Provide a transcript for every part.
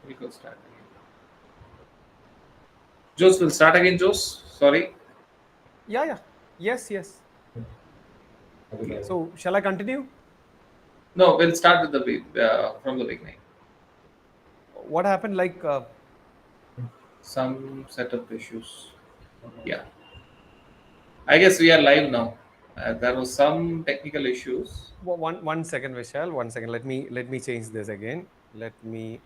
We could start again. Jose will start again, Jose. Sorry. Yeah. Yes. So shall I continue? No, we'll start with from the beginning. What happened? Some setup issues. Yeah. I guess we are live now. There was some technical issues. one second, Vishal. 1 second. Let me change this again. Let me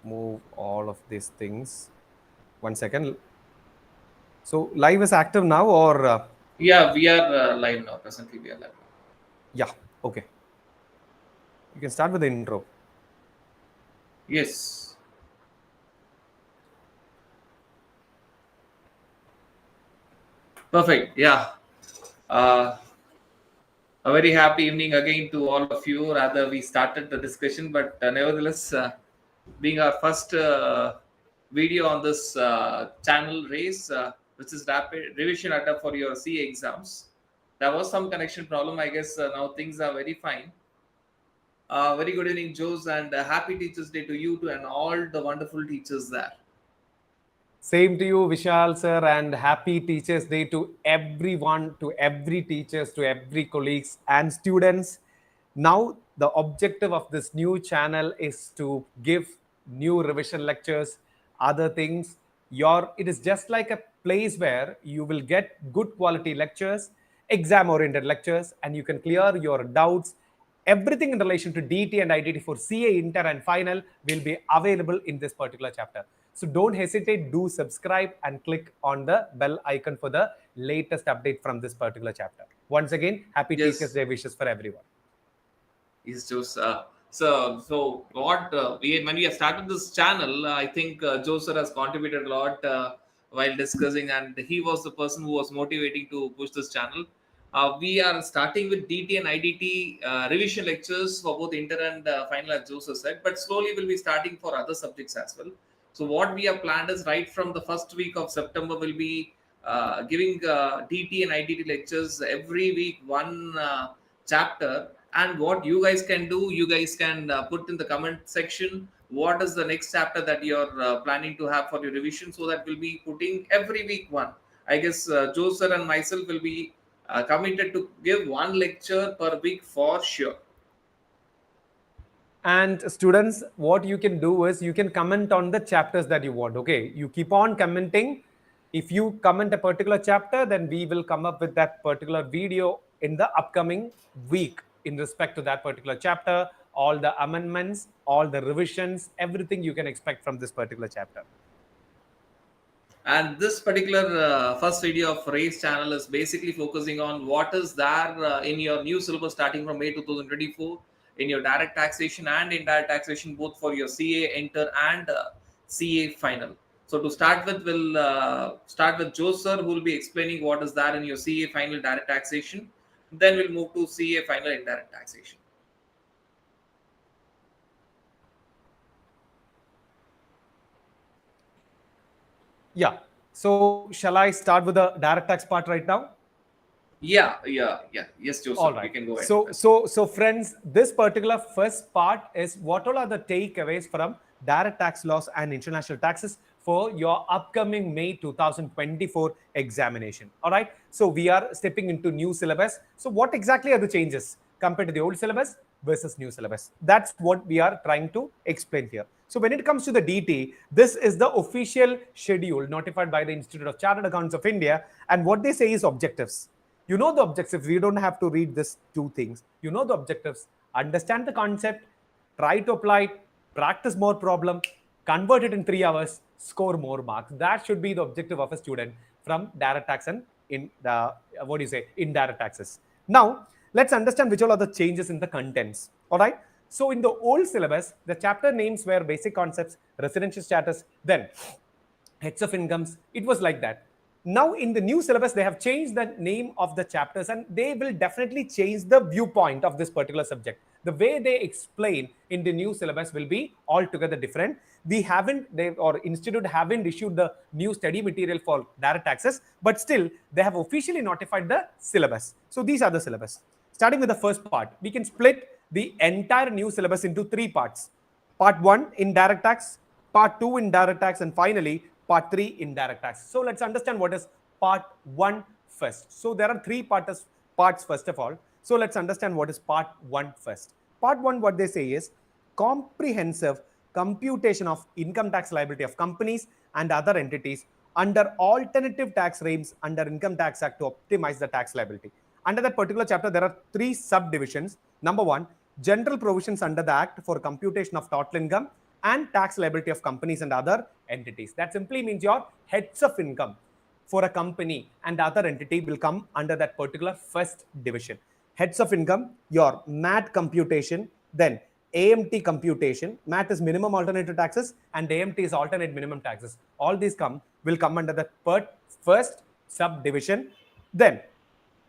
move all of these things. 1 second. So live is active now, or Yeah, we are live now. Presently, we are live now. yeah. Okay. You can start with the intro. Yes. Perfect. Yeah. Uh, a very happy evening again to all of you. Rather, we started the discussion, but nevertheless, being our first video on this channel race, which is rapid revision attack for your CA exams, there was some connection problem. I guess now things are very fine. Very good evening, Jose, and happy Teachers' Day to you too, and all the wonderful teachers there. Same to you, Vishal sir, and happy Teachers' Day to everyone, to every teachers, to every colleagues and students. Now, the objective of this new channel is to give new revision lectures, other things. It is just like a place where you will get good quality lectures, exam-oriented lectures, and you can clear your doubts. Everything in relation to DT and IDT for CA, Inter, and Final will be available in this particular chapter. So don't hesitate, do subscribe and click on the bell icon for the latest update from this particular chapter. Once again, happy Teachers' Day wishes for everyone. Yes, Jose. So what when we have started this channel, I think Joe sir has contributed a lot while discussing, and he was the person who was motivating to push this channel. We are starting with DT and IDT revision lectures for both inter and final, as Joseph said, but slowly we'll be starting for other subjects as well. So what we have planned is right from the first week of September, we'll be giving DT and IDT lectures every week, one chapter. And what you guys can do, you guys can put in the comment section what is the next chapter that you're planning to have for your revision, so that we'll be putting every week one. I guess Joe sir and myself will be committed to give one lecture per week for sure. And students, what you can do is you can comment on the chapters that you want. Okay, you keep on commenting. If you comment a particular chapter, then we will come up with that particular video in the upcoming week in respect to that particular chapter, all the amendments, all the revisions, everything you can expect from this particular chapter. And this particular first video of Race channel is basically focusing on what is there in your new syllabus starting from May 2024 in your direct taxation and indirect taxation, both for your CA Enter and CA Final. So to start with, we'll start with Joe sir, who will be explaining what is there in your CA Final direct taxation. Then we'll move to CA Final indirect taxation. Yeah. So shall I start with the direct tax part right now? Yeah. Yes, Joseph, all right. You can go ahead. So friends, this particular first part is what all are the takeaways from direct tax laws and international taxes for your upcoming May 2024 examination. All right. So we are stepping into new syllabus. So what exactly are the changes compared to the old syllabus versus new syllabus? That's what we are trying to explain here. So when it comes to the DT, this is the official schedule notified by the Institute of Chartered Accountants of India. And what they say is objectives. You know the objectives. We don't have to read this two things. You know the objectives. Understand the concept, try to apply it, practice more problem, convert it in 3 hours, score more marks. That should be the objective of a student from direct tax and indirect taxes. Now, let's understand which all are the changes in the contents. All right. So in the old syllabus, the chapter names were basic concepts, residential status, then heads of incomes. It was like that. Now in the new syllabus, they have changed the name of the chapters, and they will definitely change the viewpoint of this particular subject. the way they explain in the new syllabus will be altogether different. Or institute haven't issued the new study material for direct taxes, but still they have officially notified the syllabus. So these are the syllabus. Starting with the first part, we can split the entire new syllabus into three parts. Part 1 indirect tax, part 2 indirect tax, and finally part 3 indirect tax. So let's understand what is part 1 first. So there are parts first of all. So let's understand what is part 1 first. Part 1, what they say is comprehensive computation of income tax liability of companies and other entities under alternative tax regimes under Income Tax Act to optimize the tax liability. Under that particular chapter, there are three subdivisions. Number one, general provisions under the Act for computation of total income and tax liability of companies and other entities. That simply means your heads of income for a company and other entity will come under that particular first division. Heads of income, your MAT computation, then AMT computation. MAT is minimum alternative taxes and AMT is alternate minimum taxes. All these will come under the first subdivision. Then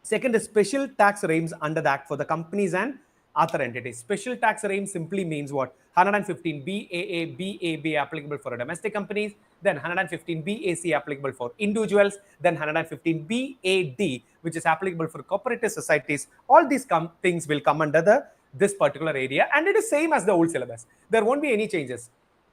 second is special tax regimes under the Act for the companies and other entities. Special tax regime simply means what? 115 BAA, BAB applicable for domestic companies, then 115 BAC applicable for individuals, then 115 BAD, which is applicable for cooperative societies. All these things will come under this particular area, and it is same as the old syllabus. There won't be any changes.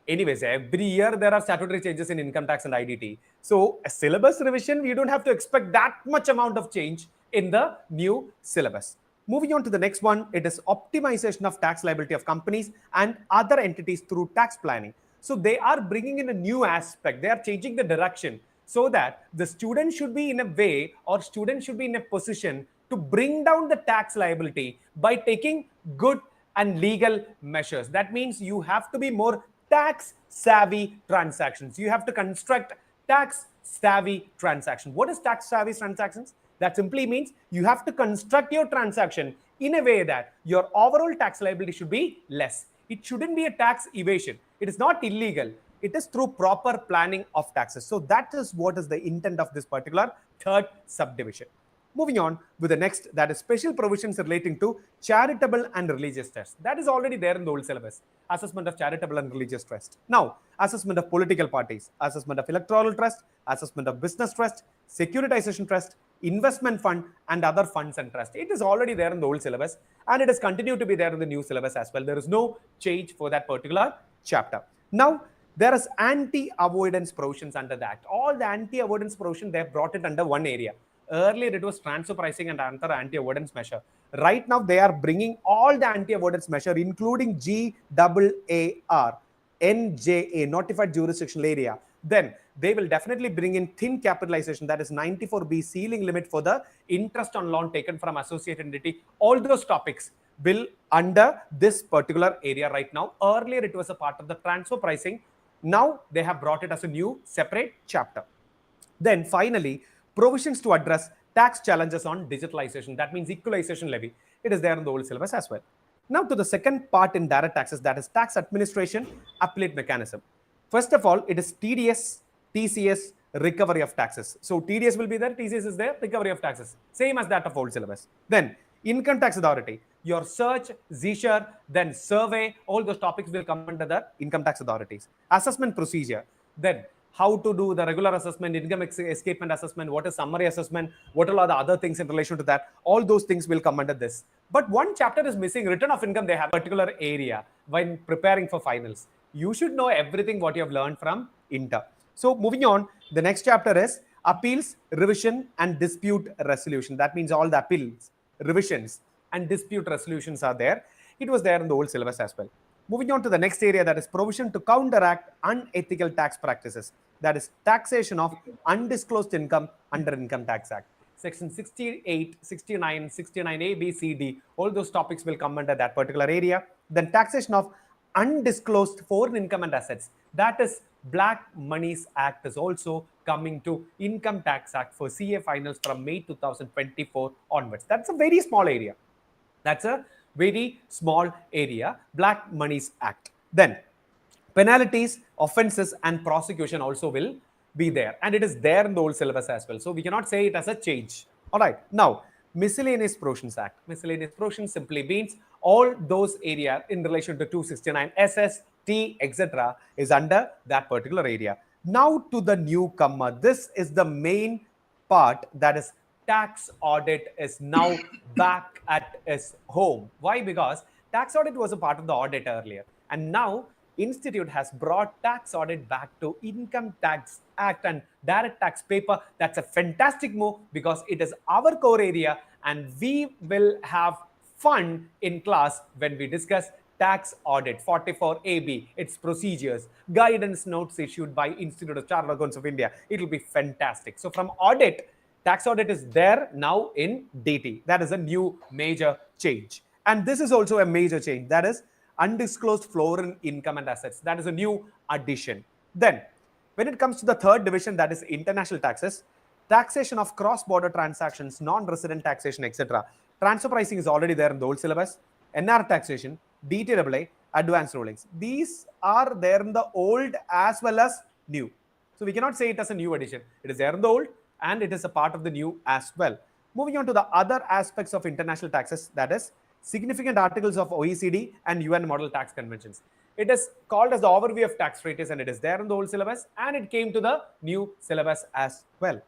Anyways, every year there are statutory changes in income tax and IDT. So a syllabus revision, you don't have to expect that much amount of change in the new syllabus. Moving on to the next one, it is optimization of tax liability of companies and other entities through tax planning. So they are bringing in a new aspect. They are changing the direction so that the student should be in a way, or student should be in a position to bring down the tax liability by taking good and legal measures. That means you have to be more tax savvy transactions. You have to construct tax savvy transaction. What is tax savvy transactions? That simply means you have to construct your transaction in a way that your overall tax liability should be less. It shouldn't be a tax evasion. It is not illegal. It is through proper planning of taxes. So that is what is the intent of this particular third subdivision. Moving on with the next, that is special provisions relating to charitable and religious trusts. That is already there in the old syllabus. Assessment of charitable and religious trust. Now, assessment of political parties, assessment of electoral trust, assessment of business trust, securitization trust, investment fund, and other funds and trust. It is already there in the old syllabus, and it is continued to be there in the new syllabus as well. There is no change for that particular chapter. Now, there is anti-avoidance provisions under that. All the anti-avoidance provision, they have brought it under one area. Earlier, it was transfer pricing and another anti-avoidance measure. Right now, they are bringing all the anti-avoidance measure, including GAAR, NJA, Notified Jurisdictional Area. Then they will definitely bring in thin capitalization, that is 94B ceiling limit for the interest on loan taken from associated entity. All those topics will under this particular area right now. Earlier, it was a part of the transfer pricing. Now, they have brought it as a new separate chapter. Then finally, provisions to address tax challenges on digitalization. That means equalization levy. It is there in the old syllabus as well. Now to the second part in direct taxes, that is tax administration appellate mechanism. First of all, it is TDS, TCS, recovery of taxes. So TDS will be there, TCS is there, recovery of taxes. Same as that of old syllabus. Then income tax authority, your search, seizure, then survey, all those topics will come under the income tax authorities. Assessment procedure, then how to do the regular assessment, income escapement assessment, what is summary assessment, what are the other things in relation to that. All those things will come under this. But one chapter is missing, return of income. They have a particular area when preparing for finals. You should know everything what you have learned from Inter. So moving on, the next chapter is appeals, revision, and dispute resolution. That means all the appeals, revisions, and dispute resolutions are there. It was there in the old syllabus as well. Moving on to the next area, that is provision to counteract unethical tax practices. That is taxation of undisclosed income under Income Tax Act. Section 68, 69, 69A, B, C, D, all those topics will come under that particular area. Then taxation of undisclosed foreign income and assets. That is Black Monies Act is also coming to Income Tax Act for CA finals from May 2024 onwards. That's a very small area. That's a very small area, Black Monies Act. Then penalties, offenses, and prosecution also will be there. And it is there in the old syllabus as well. So we cannot say it as a change. All right. Now, Miscellaneous Provisions Act. Miscellaneous provisions simply means all those areas in relation to 269 SS, T, etc. is under that particular area. Now to the newcomer. This is the main part, that is tax audit is now back at its home. Why? Because tax audit was a part of the audit earlier, and now institute has brought tax audit back to income tax act and direct tax paper. That's a fantastic move because it is our core area, and we will have fun in class when we discuss tax audit 44AB, its procedures, guidance notes issued by Institute of Chartered Accounts of India. It will be fantastic. So from audit, tax audit is there now in DT. That is a new major change. And this is also a major change. That is undisclosed foreign income and assets. That is a new addition. Then, when it comes to the third division, that is international taxes, taxation of cross-border transactions, non-resident taxation, etc. Transfer pricing is already there in the old syllabus. NR taxation, DTAA, advanced rulings. These are there in the old as well as new. So we cannot say it as a new addition. It is there in the old and it is a part of the new as well. Moving on to the other aspects of international taxes, that is significant articles of OECD and UN model tax conventions. It is called as the overview of tax treaties, and it is there in the old syllabus, and it came to the new syllabus as well.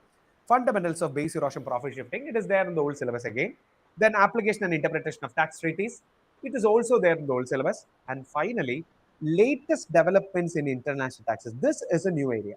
Fundamentals of base erosion profit shifting, it is there in the old syllabus again. Then application and interpretation of tax treaties, it is also there in the old syllabus. And finally, latest developments in international taxes. This is a new area.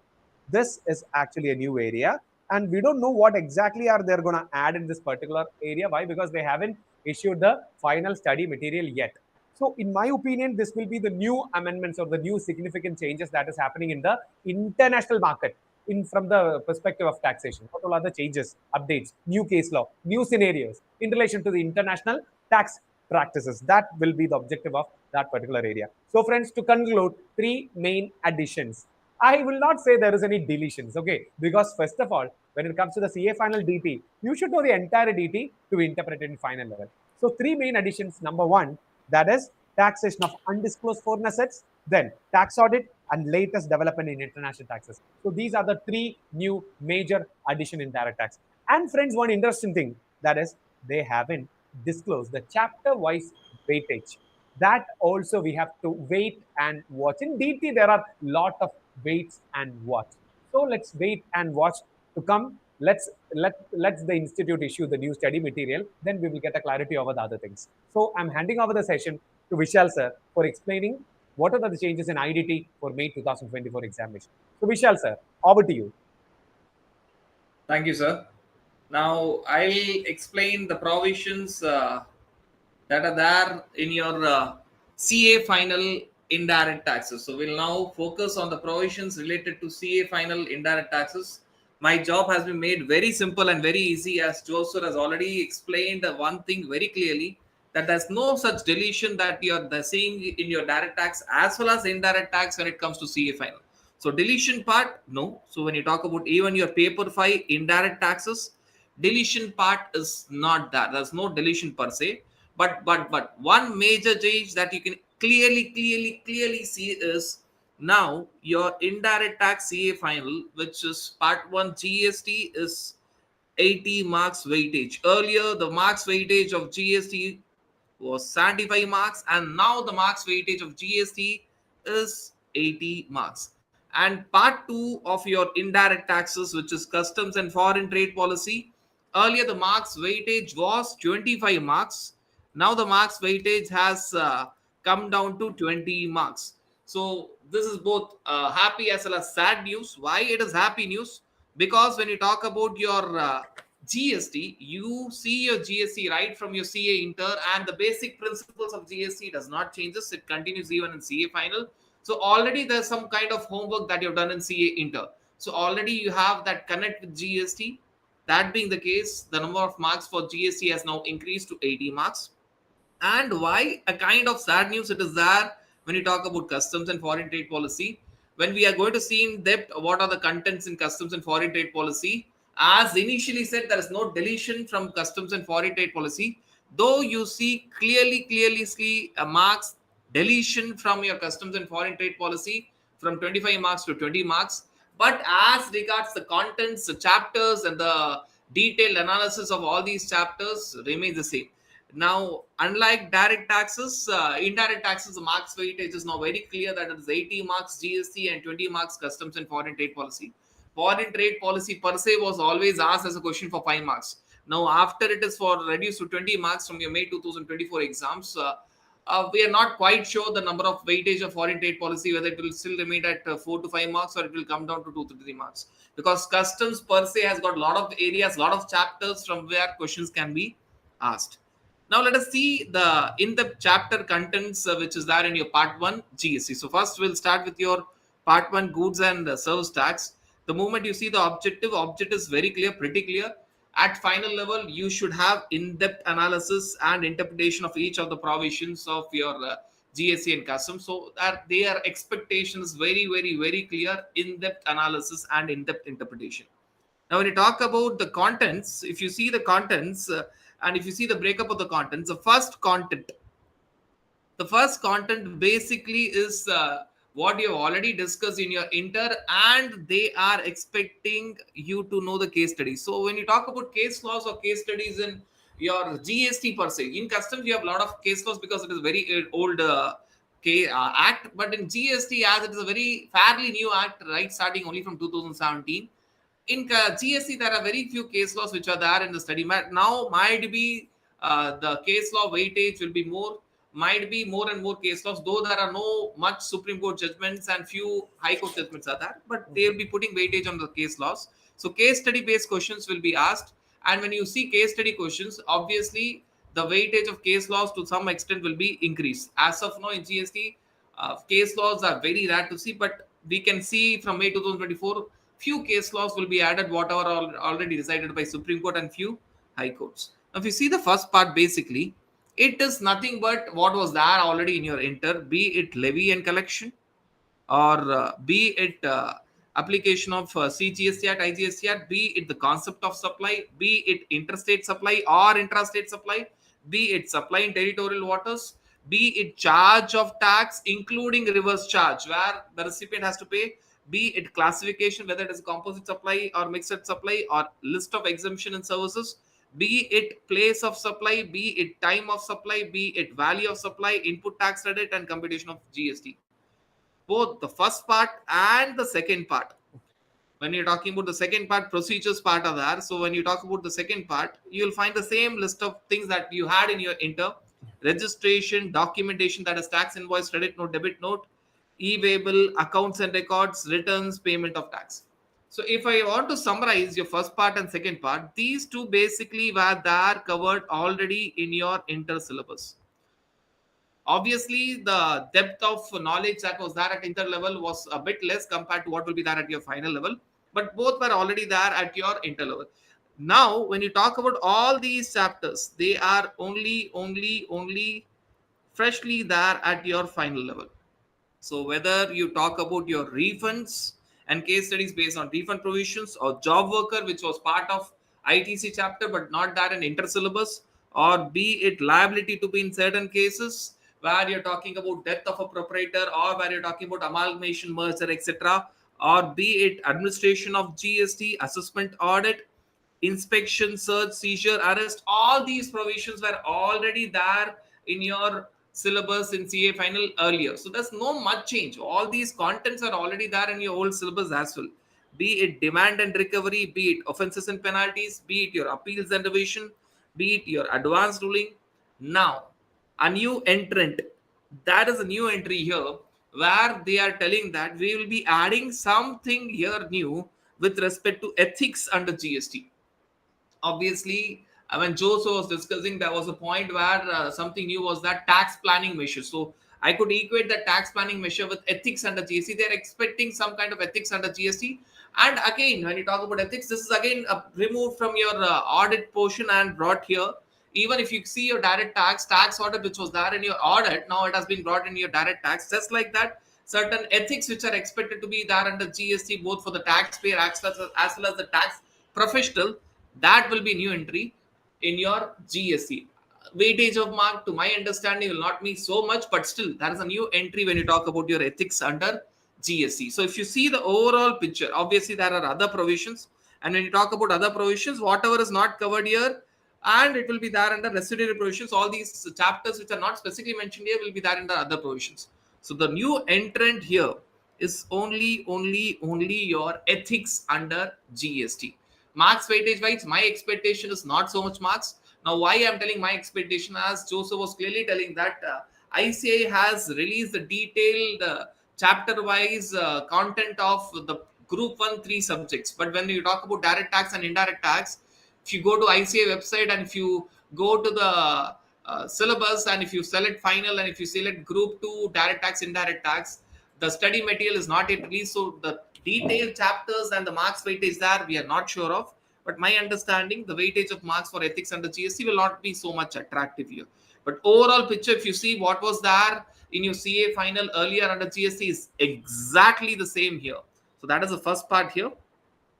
This is actually a new area, and we don't know what exactly are they going to add in this particular area. Why? Because they haven't issued the final study material yet. So in my opinion, this will be the new amendments or the new significant changes that is happening in the international market in from the perspective of taxation. What all are the changes, updates, new case law, new scenarios in relation to the international tax practices? That will be the objective of that particular area. So friends, to conclude, three main additions. I will not say there is any deletions, okay? Because first of all, when it comes to the CA final DT, you should know the entire DT to interpret it in final level. So three main additions. Number one, that is taxation of undisclosed foreign assets, then tax audit, and latest development in international taxes. So these are the three new major addition in direct tax. And friends, one interesting thing, that is they haven't disclosed the chapter-wise weightage. That also we have to wait and watch. In DT, there are lot of waits and watch. So let's wait and watch to come. Let's the institute issue the new study material. Then we will get a clarity over the other things. So I'm handing over the session to Vishal sir for explaining what are the changes in IDT for May 2024 examination. So Vishal sir, over to you. Thank you, sir. Now I'll explain the provisions that are there in your CA final indirect taxes. So we'll now focus on the provisions related to CA final indirect taxes. My job has been made very simple and very easy, as Joseph has already explained one thing very clearly, that there's no such deletion that you're seeing in your direct tax as well as indirect tax when it comes to CA final. So deletion part, no. So when you talk about even your paper 5 indirect taxes, deletion part is not that. There's no deletion per se. But one major change that you can clearly see is now your indirect tax CA final, which is part 1 GST, is 80 marks weightage. Earlier the marks weightage of GST was 75 marks, and now the marks weightage of GST is 80 marks. And part 2 of your indirect taxes, which is customs and foreign trade policy, earlier the marks weightage was 25 marks. Now the marks weightage has come down to 20 marks. So this is both happy as well as sad news. Why it is happy news? Because when you talk about your GST, you see your GST right from your CA inter, and the basic principles of GST does not changes. It continues even in CA final. So already there's some kind of homework that you've done in CA inter. So already you have that connect with GST. That being the case, the number of marks for GST has now increased to 80 marks. And why a kind of sad news it is there when you talk about customs and foreign trade policy? When we are going to see in depth what are the contents in customs and foreign trade policy, as initially said, there is no deletion from customs and foreign trade policy, though you see clearly see a marks deletion from your customs and foreign trade policy from 25 marks to 20 marks. But as regards the contents, the chapters, and the detailed analysis of all these chapters remains the same. Now, unlike direct taxes, indirect taxes, the marks weightage is now very clear that it is 80 marks GST and 20 marks customs and foreign trade policy. Foreign trade policy per se was always asked as a question for 5 marks. Now, after it is for reduced to 20 marks from your May 2024 exams, we are not quite sure the number of weightage of foreign trade policy, whether it will still remain at 4 to 5 marks or it will come down to 2 to 3 marks. Because customs per se has got a lot of areas, lot of chapters from where questions can be asked. Now let us see the in the chapter contents which is there in your part 1 GST. So first we'll start with your part 1 goods and service tax. The moment you see the object is very clear, pretty clear. At final level, you should have in-depth analysis and interpretation of each of the provisions of your GST and customs. So that their expectations very, very, very clear, in-depth analysis and in-depth interpretation. Now, when you talk about the contents, if you see the contents and if you see the breakup of the contents, the first content basically is what you have already discussed in your inter, and they are expecting you to know the case studies. So when you talk about case laws or case studies in your GST per se, in customs you have a lot of case laws because it is very old act, but in GST, as it is a very fairly new act, right, starting only from 2017, in GST, there are very few case laws which are there in the study mat. Now, might be the case law weightage will be more, might be more and more case laws, though there are no much Supreme Court judgments and few High Court judgments are there, but they will be putting weightage on the case laws. So, case study based questions will be asked. And when you see case study questions, obviously, the weightage of case laws to some extent will be increased. As of now, in GST, case laws are very rare to see, but we can see from May 2024 few case laws will be added, whatever already decided by Supreme Court and few high courts. Now, if you see the first part, basically, it is nothing but what was there already in your inter, be it levy and collection, or be it application of CGST Act, IGST Act, be it the concept of supply, be it interstate supply or intrastate supply, be it supply in territorial waters, be it charge of tax, including reverse charge, where the recipient has to pay, be it classification, whether it is composite supply or mixed supply, or list of exemption and services, be it place of supply, be it time of supply, be it value of supply, input tax credit, and computation of GST. Both the first part and the second part. When you're talking about the second part, procedures part are there. So when you talk about the second part, you'll find the same list of things that you had in your inter: registration, documentation, that is tax invoice, credit note, debit note, e-waybill, accounts and records, returns, payment of tax. So if I want to summarize your first part and second part, these two basically were there covered already in your inter syllabus. Obviously, the depth of knowledge that was there at inter level was a bit less compared to what will be there at your final level, but both were already there at your inter level. Now, when you talk about all these chapters, they are only freshly there at your final level. So whether you talk about your refunds and case studies based on refund provisions, or job worker, which was part of ITC chapter but not that in inter syllabus, or be it liability to be in certain cases where you're talking about death of a proprietor, or where you're talking about amalgamation, merger, etc., or be it administration of GST, assessment audit, inspection, search, seizure, arrest, all these provisions were already there in your syllabus in CA final earlier. So there's no much change. All these contents are already there in your old syllabus as well. Be it demand and recovery, be it offenses and penalties, be it your appeals and revision, be it your advanced ruling. Now, a new entrant, that is a new entry here, where they are telling that we will be adding something here new with respect to ethics under GST. Obviously, when Jose was discussing, there was a point where something new was that tax planning measure. So I could equate the tax planning measure with ethics under GST. They're expecting some kind of ethics under GST. And again, when you talk about ethics, this is again removed from your audit portion and brought here. Even if you see your direct tax audit, which was there in your audit, now it has been brought in your direct tax. Just like that, certain ethics which are expected to be there under GST, both for the taxpayer as well as the tax professional, that will be new entry in your GST. Weightage of mark, to my understanding, will not be so much, but still, there is a new entry when you talk about your ethics under GST. So, if you see the overall picture, obviously there are other provisions, and when you talk about other provisions, whatever is not covered here, and it will be there under residuary provisions. All these chapters which are not specifically mentioned here will be there under other provisions. So the new entrant here is only your ethics under GST. Marks weightage wise, my expectation is not so much marks. Now, why I'm telling my expectation, as Joseph was clearly telling that ICA has released the detailed chapter wise content of the group 1 3 subjects. But when you talk about direct tax and indirect tax, if you go to ICA website and if you go to the syllabus, and if you select final and if you select group 2 direct tax indirect tax, the study material is not yet released, so the detailed chapters and the marks weightage there we are not sure of. But my understanding, the weightage of marks for ethics under GST will not be so much attractive here. But overall picture, if you see what was there in your CA final earlier under GST, is exactly the same here. So that is the first part here.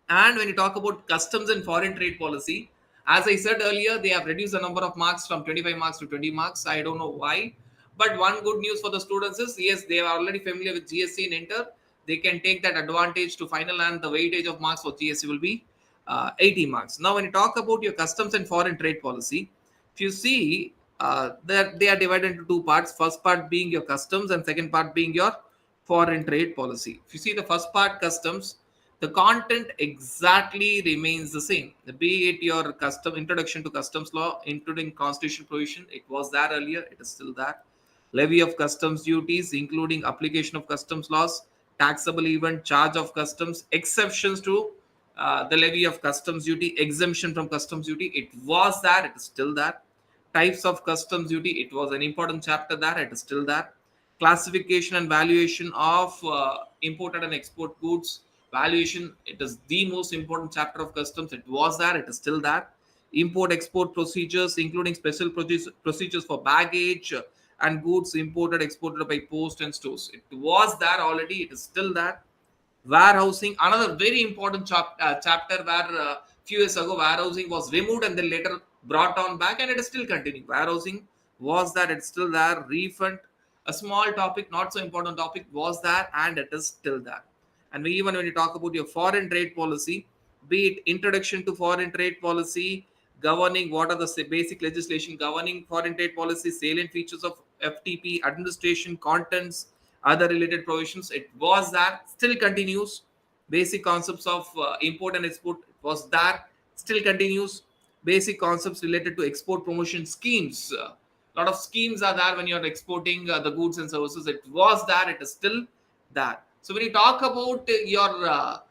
And when you talk about customs and foreign trade policy, as I said earlier, they have reduced the number of marks from 25 marks to 20 marks. I don't know why. But one good news for the students is, yes, they are already familiar with GSC in Inter. They can take that advantage to final, and the weightage of marks for GSC will be 80 marks. Now, when you talk about your customs and foreign trade policy, if you see, they are divided into two parts. First part being your customs, and second part being your foreign trade policy. If you see the first part, customs, the content exactly remains the same. Be it your custom introduction to customs law, including constitutional provision, it was there earlier, it is still that. Levy of customs duties, including application of customs laws, taxable event, charge of customs, exceptions to the levy of customs duty, exemption from customs duty, it was there, it is still there. Types of customs duty, it was an important chapter there, it is still there. Classification and valuation of imported and export goods, valuation, it is the most important chapter of customs, it was there, it is still there. Import export procedures, including special procedures for baggage and goods imported exported by post and stores, it was there already, it is still there. Warehousing, another very important chapter, where few years ago warehousing was removed and then later brought on back, and it is still continuing. Warehousing was that, it's still there. Refund, a small topic, not so important topic, was there, and it is still there. And even when you talk about your foreign trade policy, be it introduction to foreign trade policy, governing what are the basic legislation governing foreign trade policy, salient features of FTP, administration, contents, other related provisions, it was there, still continues. Basic concepts of import and export, it was there, still continues. Basic concepts related to export promotion schemes, a lot of schemes are there when you're exporting the goods and services, it was there, it is still there. So when you talk about your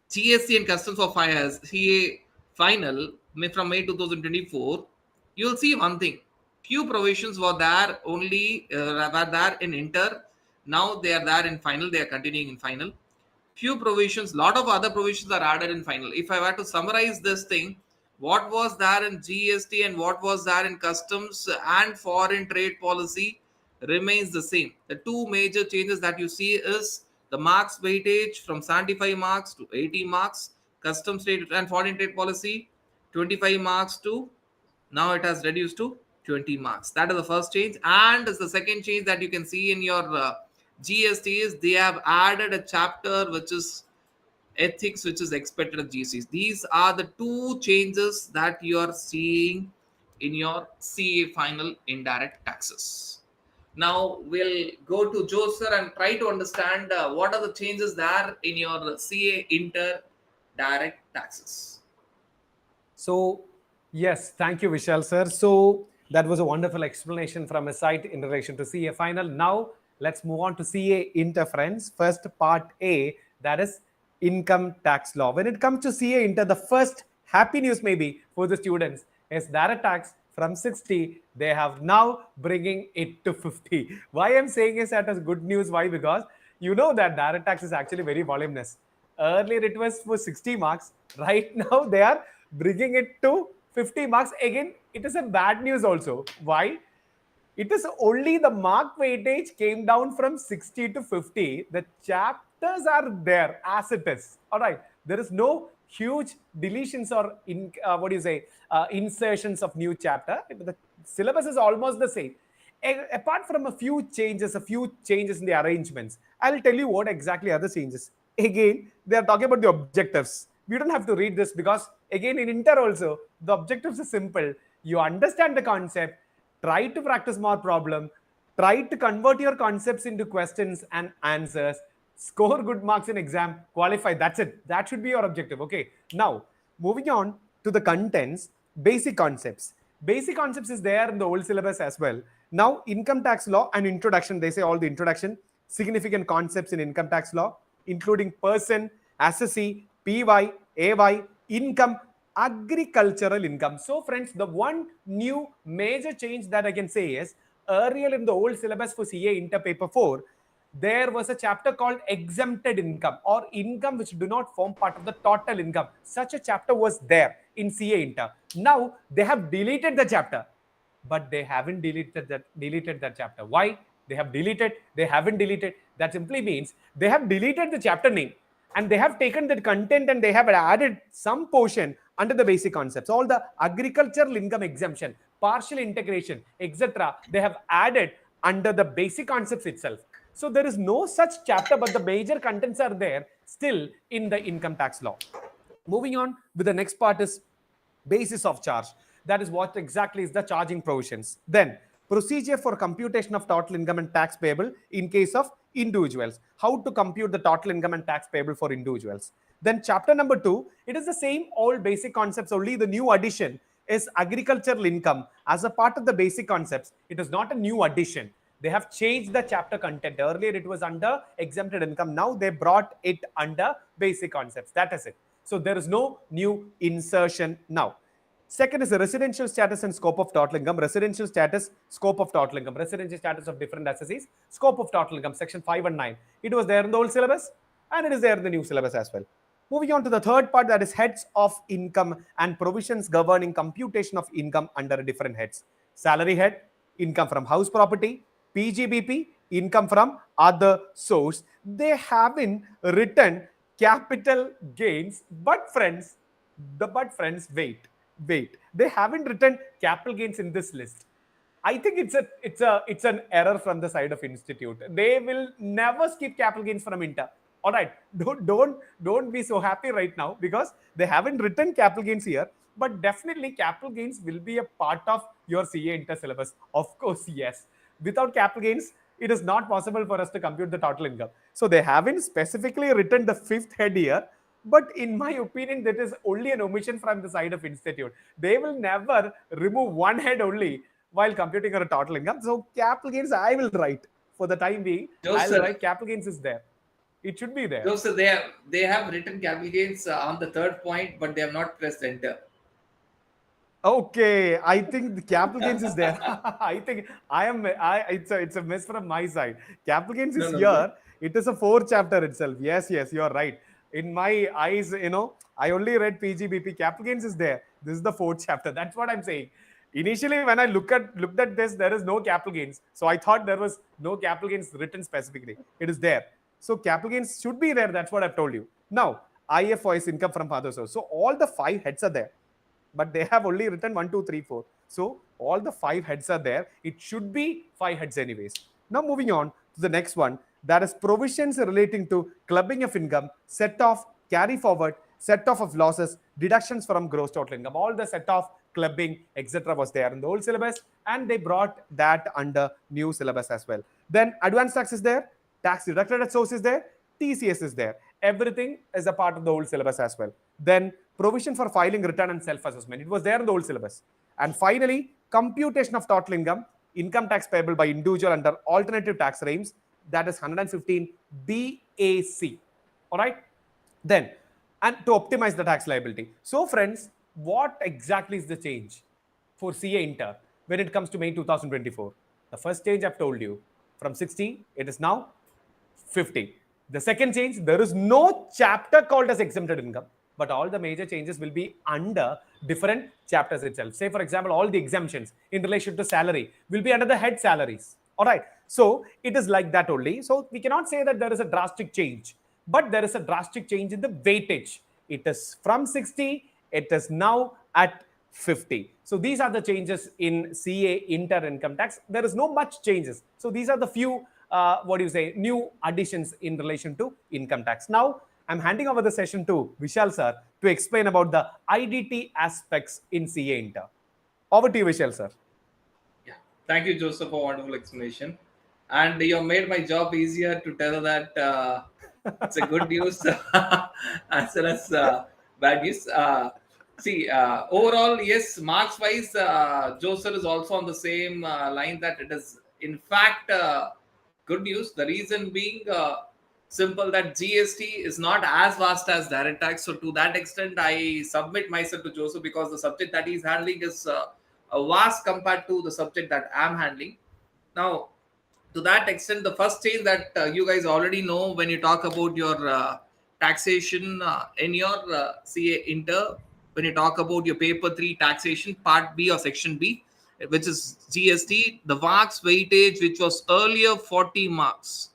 GST and customs of fires CA final from May 2024, you'll see one thing. Few provisions were there only, were there in Inter. Now they are there in final. They are continuing in final. Few provisions, lot of other provisions are added in final. If I were to summarize this thing, what was there in GST and what was there in customs and foreign trade policy remains the same. The two major changes that you see is the marks weightage from 75 marks to 80 marks, customs trade and foreign trade policy 25 marks to, now it has reduced to 20 marks. That is the first change. And the second change that you can see in your GST is they have added a chapter which is ethics, which is expected of GSTs. These are the two changes that you are seeing in your CA final indirect taxes. Now we'll go to Joe sir and try to understand what are the changes there in your CA inter direct taxes. So, yes, thank you, Vishal sir. So, that was a wonderful explanation from a site in relation to CA final. Now, let's move on to CA Inter, friends. First, part A, that is income tax law. When it comes to CA Inter, the first happy news maybe for the students is direct tax from 60, they have now bringing it to 50. Why I'm saying is that as good news. Why? Because you know that direct tax is actually very voluminous. Earlier it was for 60 marks. Right now they are bringing it to 50 marks. Again, it is a bad news also. Why? It is only the mark weightage came down from 60 to 50. The chapters are there as it is. All right. There is no huge deletions or insertions of new chapter. The syllabus is almost the same. Apart from a few changes in the arrangements, I'll tell you what exactly are the changes. Again, they are talking about the objectives. We don't have to read this because, again, in Inter also, the objectives are simple. You understand the concept, try to practice more problem, try to convert your concepts into questions and answers, score good marks in exam, qualify. That's it. That should be your objective. Okay. Now, moving on to the contents, basic concepts. Basic concepts is there in the old syllabus as well. Now, income tax law and introduction, they say all the introduction, significant concepts in income tax law, including person, assessee, PY, AY, income, agricultural income. So, friends, the one new major change that I can say is earlier in the old syllabus for CA Inter Paper 4, there was a chapter called exempted income or income which do not form part of the total income. Such a chapter was there in CA Inter. Now they have deleted the chapter, but they haven't deleted that chapter. Why? They haven't deleted. That simply means they have deleted the chapter name and they have taken that content and they have added some portion under the basic concepts. All the agricultural income exemption, partial integration, etc. They have added under the basic concepts itself. So there is no such chapter, but the major contents are there still in the income tax law. Moving on with the next part is basis of charge. That is what exactly is the charging provisions. Then procedure for computation of total income and tax payable in case of individuals. How to compute the total income and tax payable for individuals. Then chapter number 2, it is the same old basic concepts, only the new addition is agricultural income as a part of the basic concepts. It is not a new addition. They have changed the chapter content. Earlier it was under exempted income. Now they brought it under basic concepts. That is it. So there is no new insertion now. Second is the residential status and scope of total income. Residential status, scope of total income. Residential status of different assessees, scope of total income, section 5 and 9. It was there in the old syllabus and it is there in the new syllabus as well. Moving on to the third part, that is heads of income and provisions governing computation of income under different heads. Salary head, income from house property, PGBP, income from other source. They haven't written capital gains, but friends, wait. They haven't written capital gains in this list. I think it's an error from the side of institute. They will never skip capital gains from Inter. All right, don't be so happy right now because they haven't written capital gains here. But definitely capital gains will be a part of your CA Inter syllabus. Of course, yes. Without capital gains, it is not possible for us to compute the total income. So they haven't specifically written the fifth head here. But in my opinion, that is only an omission from the side of institute. They will never remove one head only while computing our total income. So capital gains, I will write for the time being. I'll write capital gains is there. It should be there. So they have written capital gains on the third point, but they have not pressed enter. Okay, I think the capital gains is there. I think it's a miss from my side. Capital gains is here. It is a 4th chapter itself. Yes, you're right. In my eyes, I only read PGBP. Capital gains is there. This is the 4th chapter. That's what I'm saying. Initially, when I looked at this, there is no capital gains. So I thought there was no capital gains written specifically. It is there. So capital gains should be there. That's what I've told you. Now, IFO is income from other source. So all the 5 heads are there. But they have only written 1, 2, 3, 4. So all the 5 heads are there. It should be 5 heads anyways. Now moving on to the next one. That is provisions relating to clubbing of income, set off, carry forward, set off of losses, deductions from gross total income. All the set off, clubbing, etc. was there in the old syllabus. And they brought that under new syllabus as well. Then advance tax is there. Tax deducted at source is there. TCS is there. Everything is a part of the old syllabus as well. Then provision for filing return and self-assessment. It was there in the old syllabus. And finally, computation of total income, income tax payable by individual under alternative tax regimes. That is 115 BAC. All right. Then, and to optimize the tax liability. So friends, what exactly is the change for CA Inter when it comes to May 2024? The first change I've told you, from 60, it is now 50. The second change, there is no chapter called as exempted income, but all the major changes will be under different chapters itself. Say, for example, all the exemptions in relation to salary will be under the head salaries. All right. So it is like that only. So we cannot say that there is a drastic change, but there is a drastic change in the weightage. It is from 60, it is now at 50. So these are the changes in CA Inter income tax. There is no much changes. So these are the few new additions in relation to income tax. Now, I'm handing over the session to Vishal sir to explain about the IDT aspects in CA Inter. Over to you, Vishal sir. Yeah. Thank you, Joseph, for wonderful explanation. And you have made my job easier to tell that it's a good news as well as bad news. Overall, yes, marks wise, Joseph is also on the same line that it is, in fact, good news. The reason being simple that GST is not as vast as direct tax. So, to that extent, I submit myself to Joseph because the subject that he's handling is a vast compared to the subject that I'm handling. Now, to that extent, the first change that you guys already know when you talk about your taxation in your CA Inter, when you talk about your paper 3 taxation part B or section B, which is GST, the marks weightage, which was earlier 40 marks,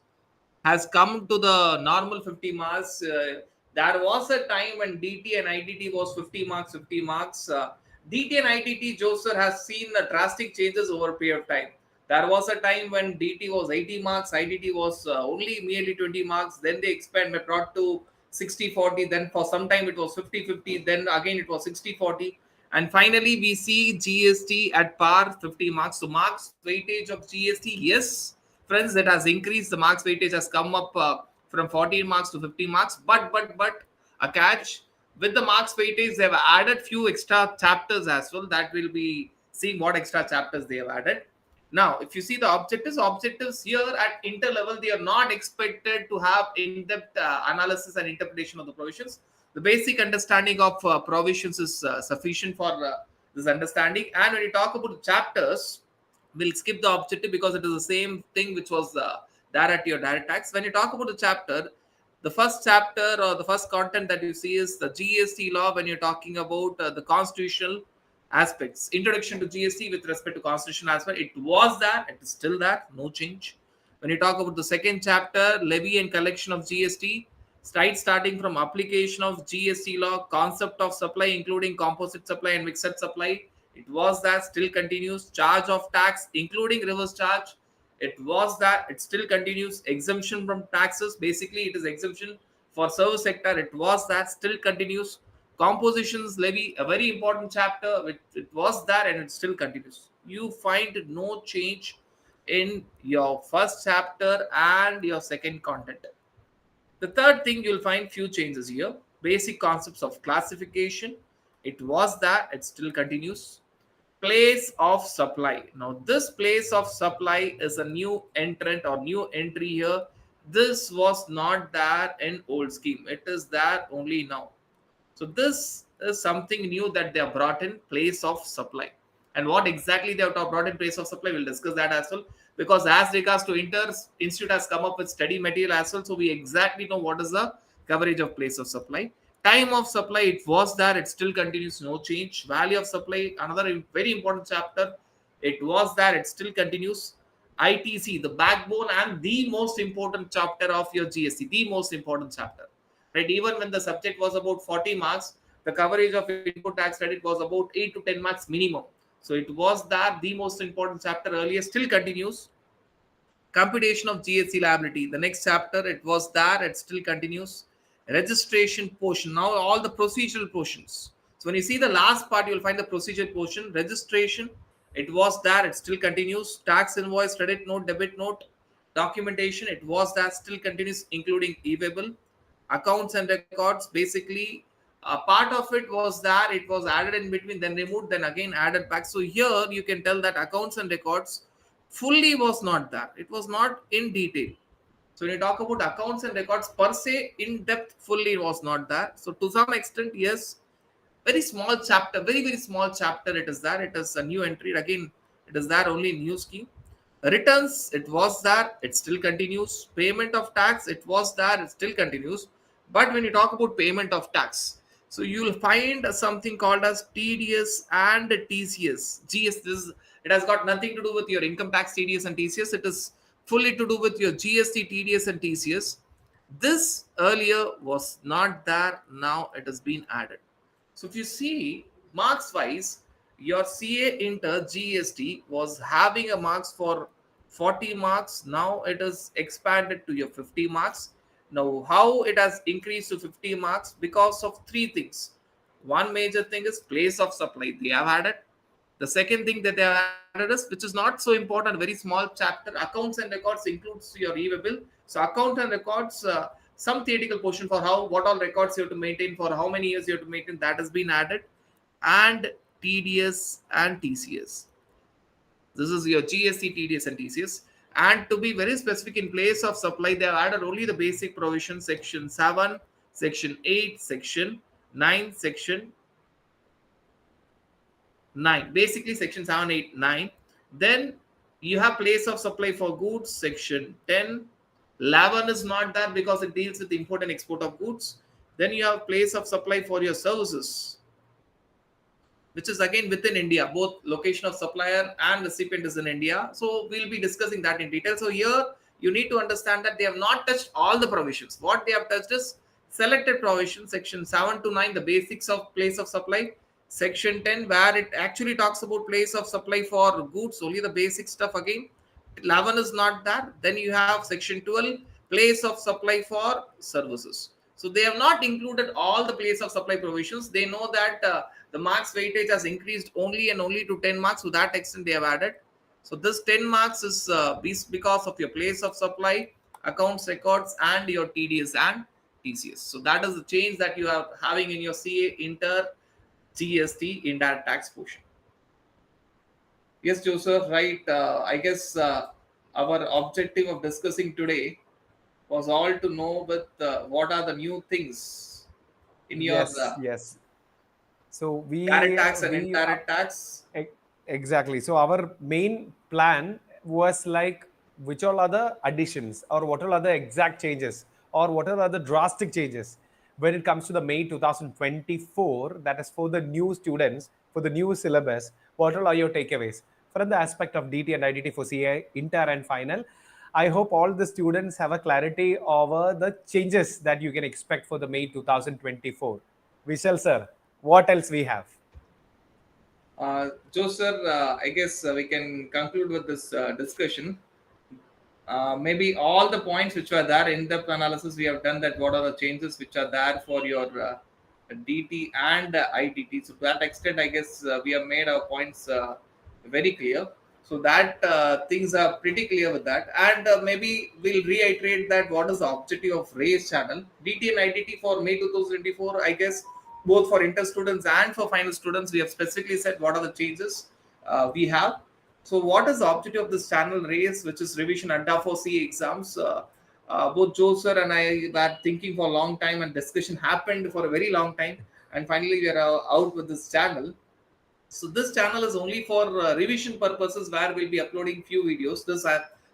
has come to the normal 50 marks. There was a time when DT and IDT was 50 marks, 50 marks. DT and IDT, Joseph, has seen drastic changes over a period of time. There was a time when DT was 80 marks, IDT was only merely 20 marks. Then they expanded, brought to 60-40. Then for some time it was 50-50. Then again it was 60-40. And finally we see GST at par 50 marks. So marks weightage of GST, yes, friends, that has increased. The marks weightage has come up from 14 marks to 50 marks. But a catch, with the marks weightage, they have added few extra chapters as well. That will be seeing what extra chapters they have added. Now, if you see the objectives here at inter level, they are not expected to have in-depth analysis and interpretation of the provisions. The basic understanding of provisions is sufficient for this understanding. And when you talk about the chapters, we'll skip the objective because it is the same thing which was there at your direct tax. When you talk about the chapter, the first chapter or the first content that you see is the GST law. When you're talking about the constitutional aspects, introduction to GST with respect to constitutional aspect, it was that, it is still that, no change. When you talk about the second chapter, levy and collection of GST, starting from application of GST law, concept of supply, including composite supply and mixed supply, it was that, still continues. Charge of tax, including reverse charge, it was that, it still continues. Exemption from taxes, basically it is exemption for service sector, it was that, still continues. Compositions levy, a very important chapter, which it was there and it still continues. You find no change in your first chapter and your second content. The third thing, you'll find few changes here. Basic concepts of classification, it was there, it still continues. Place of supply, now this place of supply is a new entrant or new entry here. This was not there in old scheme, it is there only now. So this is something new that they have brought in, place of supply. And what exactly they have brought in place of supply, we'll discuss that as well. Because as regards to Institute has come up with study material as well, so we exactly know what is the coverage of place of supply. Time of supply, it was there, it still continues, no change. Value of supply, another very important chapter, it was there, it still continues. ITC, the backbone and the most important chapter of your GST, the most important chapter. Right? Even when the subject was about 40 marks, the coverage of input tax credit was about 8 to 10 marks minimum. So it was that the most important chapter earlier, still continues. Computation of GST liability, the next chapter, it was there, it still continues. Registration portion, now all the procedural portions. So when you see the last part, you will find the procedural portion. Registration, it was there, it still continues. Tax invoice, credit note, debit note, documentation, it was there, still continues, including e-waybill. Accounts and records, basically a part of it was there, it was added in between, then removed, then again added back. So here you can tell that accounts and records fully was not there, it was not in detail. So when you talk about accounts and records per se, in depth fully was not there. So to some extent, yes, very small chapter, very small chapter, it is there, it is a new entry. Again, it is there only in new scheme. Returns, it was there, it still continues. Payment of tax, it was there, it still continues. But when you talk about payment of tax, so you will find something called as TDS and TCS. GS, this, it has got nothing to do with your income tax TDS and TCS. It is fully to do with your GST TDS and TCS. This earlier was not there, now it has been added. So if you see marks wise, your CA Inter GST was having a marks for 40 marks. Now it is expanded to your 50 marks. Now, how it has increased to 50 marks? Because of three things. One major thing is place of supply. They have added. The second thing that they have added is, which is not so important, very small chapter, accounts and records includes your e-bill. So account and records, some theoretical portion for how what all records you have to maintain for how many years you have to maintain, that has been added, and TDS and TCS. This is your GST, TDS, and TCS. And to be very specific, in place of supply, they have added only the basic provision, section 7, section 8, section 9, section 9. Basically, section 7, 8, 9. Then you have place of supply for goods, section 10. 11 is not there because it deals with import and export of goods. Then you have place of supply for your services, which is again within India. Both location of supplier and recipient is in India. So we'll be discussing that in detail. So here you need to understand that they have not touched all the provisions. What they have touched is selected provisions, section 7 to 9, the basics of place of supply. Section 10, where it actually talks about place of supply for goods, only the basic stuff again. 11 is not there. Then you have section 12, place of supply for services. So they have not included all the place of supply provisions. They know that the marks weightage has increased only and only to 10 marks. To that extent, they have added. So this 10 marks is because of your place of supply, accounts records, and your TDS and TCS. So that is the change that you are having in your CA inter GST indirect tax portion. Yes, Joseph, right. I guess our objective of discussing today was all to know with what are the new things in your Yes, yes. So direct we tax and we indirect tax. E- Exactly. So our main plan was like which all other additions or what all other exact changes or what are other drastic changes when it comes to the May 2024, that is for the new students, for the new syllabus, what all are your takeaways from the aspect of DT and IDT for CA, inter and final? I hope all the students have a clarity over the changes that you can expect for the May 2024. Vishal sir, what else we have? Joseph, I guess we can conclude with this discussion. Maybe all the points which were there in depth analysis we have done, that what are the changes which are there for your DT and IDT. So to that extent, I guess we have made our points very clear. So that things are pretty clear with that. And maybe we'll reiterate that what is the objective of race channel DT and IDT for May 2024. I guess both for inter students and for final students, we have specifically said what are the changes we have. So, what is the objective of this channel race, which is revision adda for CA exams? Both Joe sir and I were thinking for a long time, and discussion happened for a very long time, and finally we are out with this channel. So this channel is only for revision purposes, where we'll be uploading few videos. This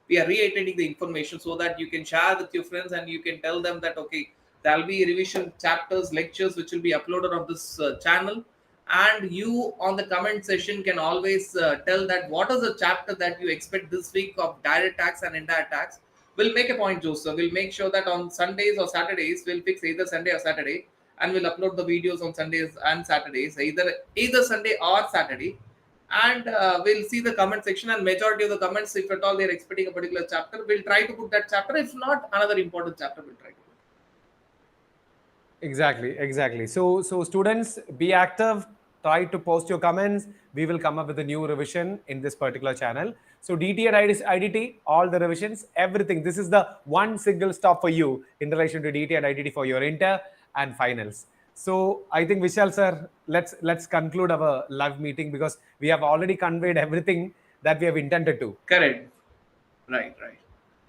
we are reiterating the information so that you can share with your friends and you can tell them that okay, there'll be revision chapters, lectures which will be uploaded on this channel, and you on the comment section can always tell that what is the chapter that you expect this week of direct tax and indirect tax. We'll make a point, Joseph. We'll make sure that on Sundays or Saturdays, we'll fix either Sunday or Saturday, and we'll upload the videos on Sundays and Saturdays, either Sunday or Saturday. And we'll see the comment section, and majority of the comments, if at all they're expecting a particular chapter, we'll try to put that chapter. If not, another important chapter we'll try to put. Exactly, exactly. So students, be active. Try to post your comments. We will come up with a new revision in this particular channel. So DT and IDT, all the revisions, everything. This is the one single stop for you in relation to DT and IDT for your inter and finals. So I think Vishal sir, let's conclude our live meeting because we have already conveyed everything that we have intended to. Correct. Right, right.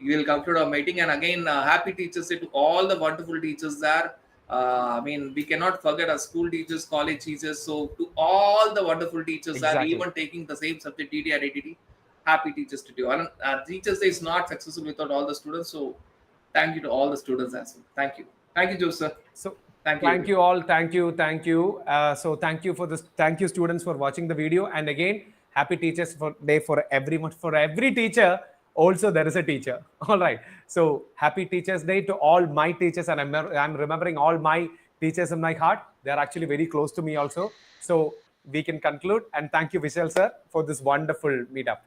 We will conclude our meeting, and again, happy Teachers Day to all the wonderful teachers there. I mean, we cannot forget our school teachers, college teachers. So, to all the wonderful teachers that Exactly. even taking the same subject, DD and ADT, happy Teachers Day to you. And Teachers Day is not successful without all the students. So, thank you to all the students as well. Thank you. Thank you, Joseph. So Thank you, thank everyone. you all. Thank you. Thank you. So thank you for this. Thank you, students, for watching the video. And again, happy Teachers Day for everyone. For every teacher, also there is a teacher. All right. So happy Teachers Day to all my teachers, and I'm remembering all my teachers in my heart. They are actually very close to me also. So we can conclude. And thank you, Vishal sir, for this wonderful meetup.